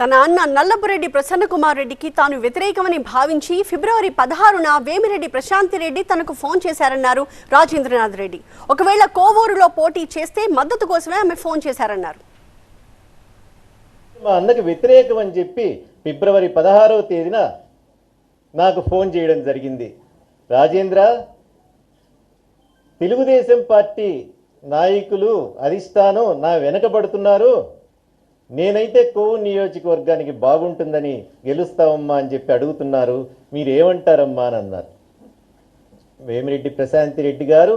తన అన్న నల్లపురెడ్డి ప్రసన్న కుమార్ రెడ్డికి తాను వ్యతిరేకమని భావించి ఫిబ్రవరి 16న వేమిరెడ్డి ప్రశాంతి రెడ్డి తనకు ఫోన్ చేశారన్నారు రాజేంద్రనాథ్ రెడ్డి. ఒకవేళ కోవూరులో పోటీ చేస్తే మద్దతు కోసమే ఆమె ఫోన్ చేశారన్నారు. మా అన్నకి వ్యతిరేకం అని చెప్పి ఫిబ్రవరి 16వ తేదీన నాకు ఫోన్ చేయడం జరిగింది. రాజేంద్ర, తెలుగుదేశం పార్టీ నాయకులు అధిష్టానం నా వెనకబడుతున్నారు, నేనైతే కోవూరు నియోజకవర్గానికి బాగుంటుందని గెలుస్తావమ్మా అని చెప్పి అడుగుతున్నారు, మీరేమంటారమ్మా అని అన్నారు. వేమిరెడ్డి ప్రశాంతి రెడ్డి గారు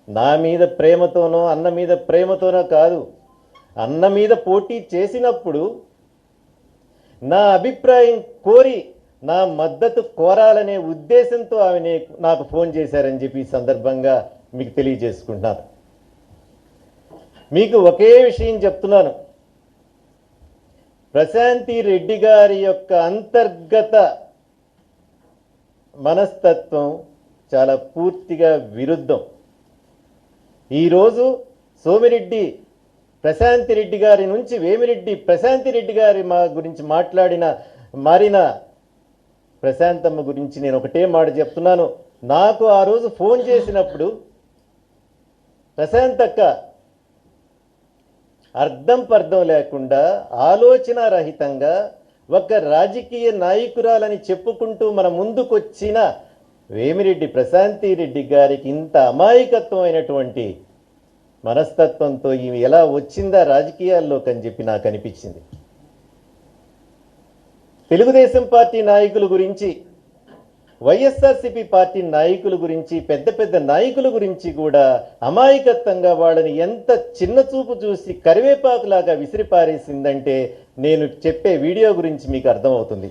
నా మీద ప్రేమతోనో అన్న మీద ప్రేమతోనో కాదు, అన్న మీద పోటీ చేసినప్పుడు నా అభిప్రాయం కోరి నా మద్దతు కోరాలనే ఉద్దేశంతో ఆమె నాకు ఫోన్ చేశారని చెప్పి ఈ సందర్భంగా మీకు తెలియజేసుకుంటున్నాను. మీకు ఒకే విషయం చెప్తున్నాను, ప్రశాంతి రెడ్డి గారి యొక్క అంతర్గత మనస్తత్వం చాలా పూర్తిగా విరుద్ధం. ఈరోజు సోమిరెడ్డి ప్రశాంతి రెడ్డి గారి నుంచి వేమిరెడ్డి ప్రశాంతి రెడ్డి గారి గురించి మారిన ప్రశాంతమ్మ గురించి నేను ఒకటే మాట చెప్తున్నాను. నాకు ఆ రోజు ఫోన్ చేసినప్పుడు ప్రశాంతక్క అర్థం పర్థం లేకుండా ఆలోచన రహితంగా ఒక రాజకీయ నాయకురాలని చెప్పుకుంటూ మన ముందుకొచ్చిన వేమిరెడ్డి ప్రశాంతి రెడ్డి గారికి ఇంత అమాయకత్వమైనటువంటి మనస్తత్వంతో ఈమె ఎలా వచ్చిందా రాజకీయాల్లోకి అని చెప్పి నాకు అనిపించింది. తెలుగుదేశం పార్టీ నాయకుల గురించి, వైఎస్ఆర్సీపీ పార్టీ నాయకుల గురించి, పెద్ద పెద్ద నాయకుల గురించి కూడా అమాయకత్వంగా వాళ్ళని ఎంత చిన్న చూపు చూసి కరివేపాకులాగా విసిరిపారేసిందంటే నేను చెప్పే వీడియో గురించి మీకు అర్థమవుతుంది.